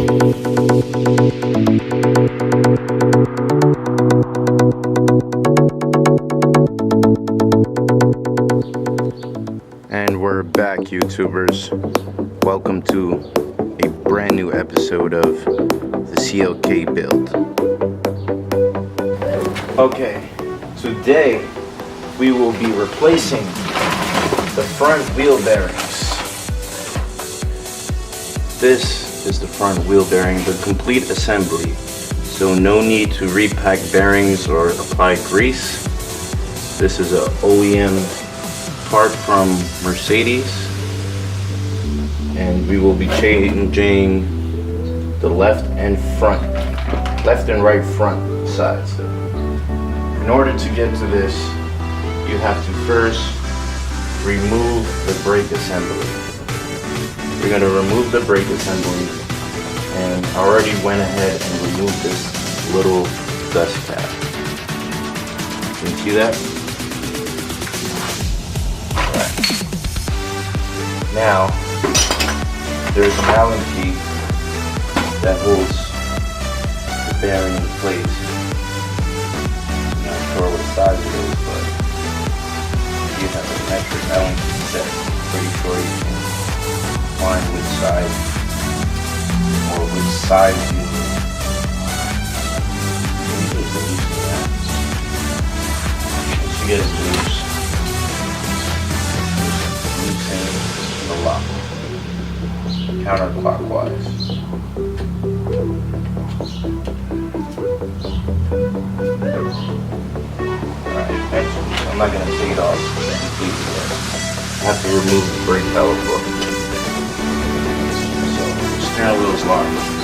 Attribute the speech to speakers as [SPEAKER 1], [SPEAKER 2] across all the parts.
[SPEAKER 1] And we're back, YouTubers. Welcome to a brand new episode of the CLK build. Okay, today we will be replacing the front wheel bearings. This is the front wheel bearing, the complete assembly. So no need to repack bearings or apply grease. This is a OEM part from Mercedes, and we will be changing the left and right front sides. In order to get to this, you have to first remove the brake assembly. You're going to remove the brake assembly, and I already went ahead and removed this little dust cap. Can you see that? Now, there's an Allen key that holds the bearing in place. I'm not sure what size it is, but if you have a metric Allen key set, I'm pretty sure you can find which side or which size you need. Once you get it loose, the lock counterclockwise. Alright, actually, I'm not going to take it off completely yet. I have to remove the brake caliper. So, the steering wheel is locked.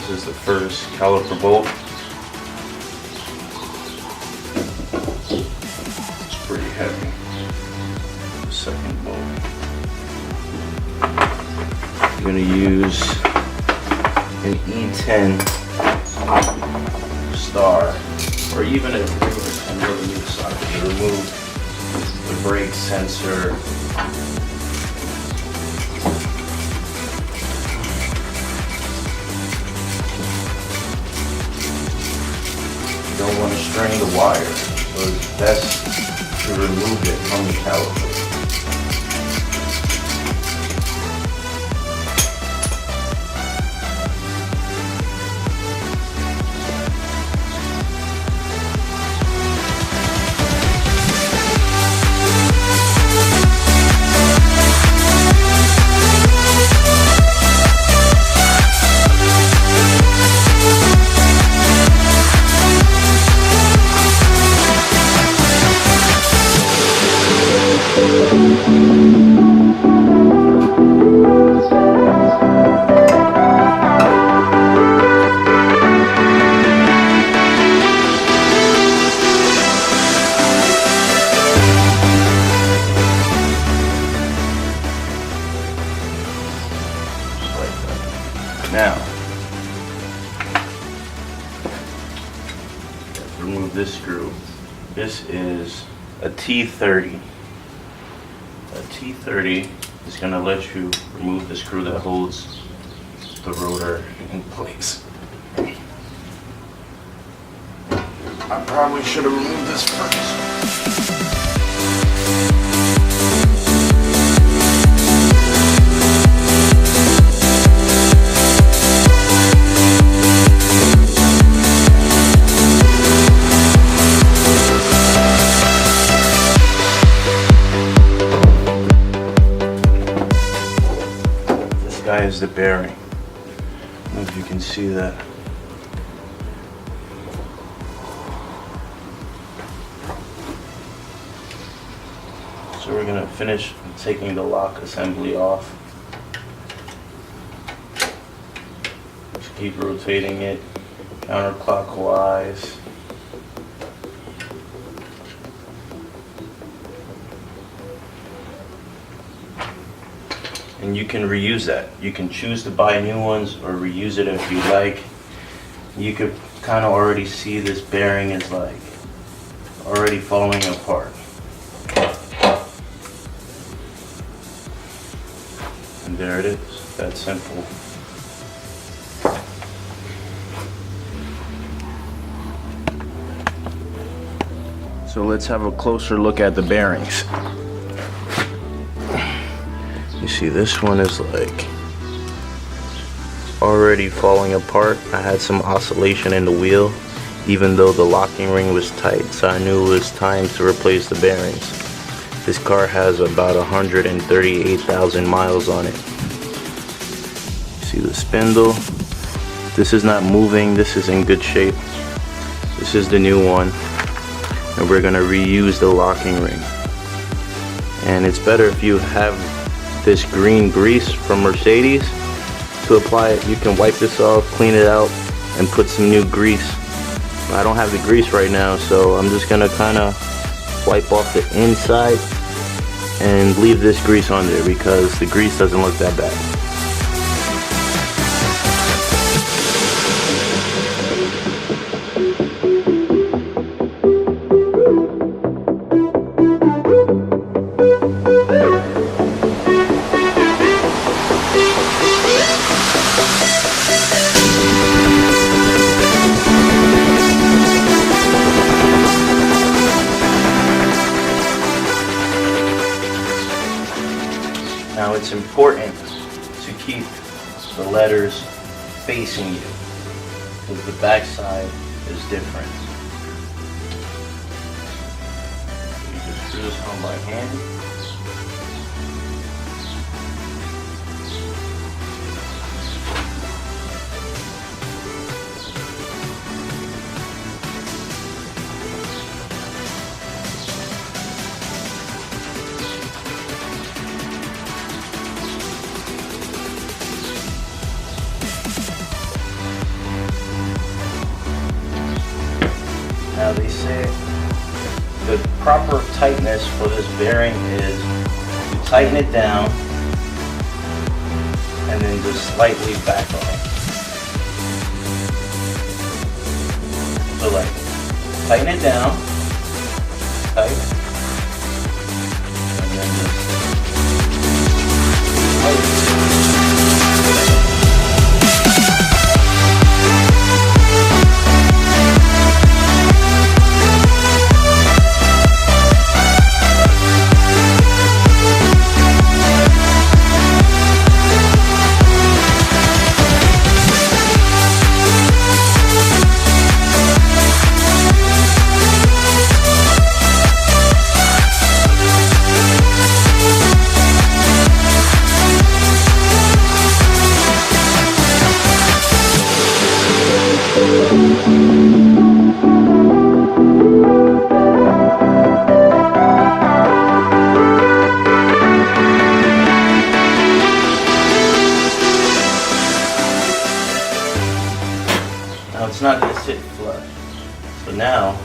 [SPEAKER 1] This is the first caliper bolt. It's pretty heavy. The second bolt. I'm going to use an E10 star, or even a regular 10mm socket to remove the brake sensor. You don't want to strain the wire, so it's best to remove it from the caliper. Now, let's remove this screw. This is a T30. A T30 is going to let you remove the screw that holds the rotor in place. I probably should have removed this first. Is the bearing. I don't know if you can see that. So we're going to finish taking the lock assembly off. keep rotating it counterclockwise. And you can reuse that. You can choose to buy new ones or reuse it if you like. You could kind of already see this bearing is like already falling apart. And there it is, that simple. So let's have a closer look at the bearings. You see, this one is like already falling apart. I had some oscillation in the wheel, even though the locking ring was tight, so I knew it was time to replace the bearings. This car has about 138,000 miles on it. See the spindle? This is not moving, this is in good shape. This is the new one, and we're gonna reuse the locking ring. And it's better if you have this green grease from Mercedes to apply it. You can wipe this off, clean it out, and put some new grease. I don't have the grease right now, so I'm just gonna kind of wipe off the inside and leave this grease on there because the grease doesn't look that bad. Now it's important to keep the letters facing you because the back side is different. You just screw this on by hand. Now they say the proper tightness for this bearing is to tighten it down and then just slightly back off. So like, tighten it down, tight, and then just tighten. Now it's not going to sit flush. So now,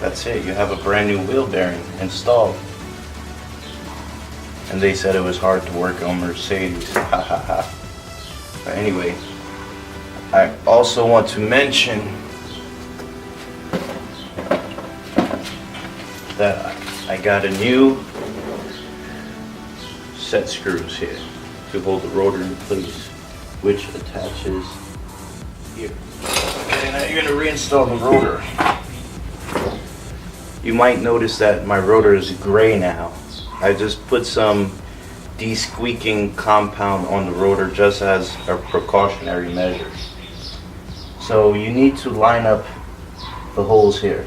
[SPEAKER 1] that's it. You have a brand new wheel bearing installed. And they said it was hard to work on Mercedes. Ha ha ha. But anyway, I also want to mention that I got a new set screws here to hold the rotor in place, which attaches here. Okay, now you're going to reinstall the rotor. You might notice that my rotor is gray now. I just put some de-squeaking compound on the rotor just as a precautionary measure. So you need to line up the holes here.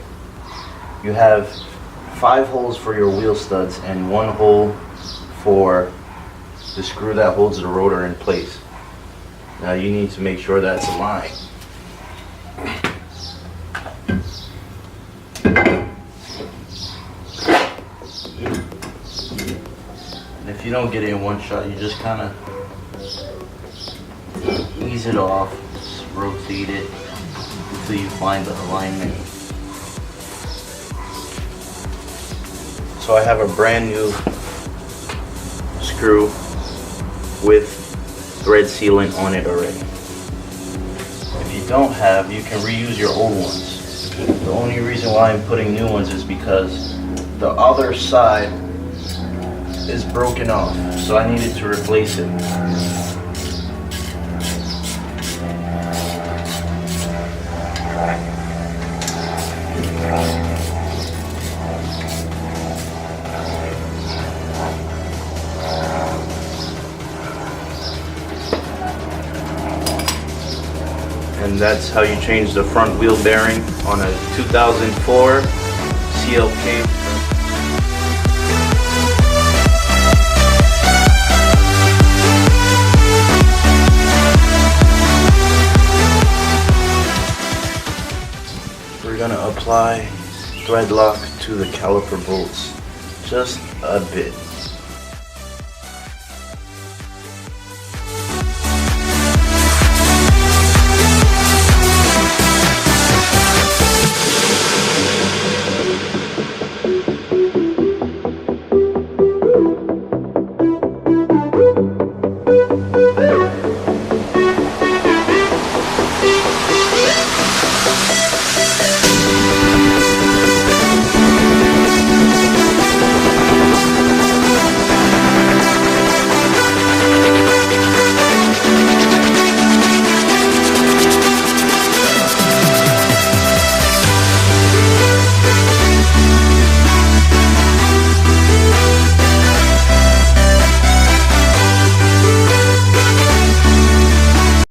[SPEAKER 1] You have 5 holes for your wheel studs and 1 hole for the screw that holds the rotor in place. Now you need to make sure that's aligned. And if you don't get it in one shot, you just kind of Ease it off, just rotate it until you find the alignment. So I have a brand new screw with thread sealant on it already. If you don't have, you can reuse your old ones. The only reason why I'm putting new ones is because the other side is broken off, so I needed to replace it. And that's how you change the front wheel bearing on a 2004 CLK. We're gonna apply thread lock to the caliper bolts just a bit.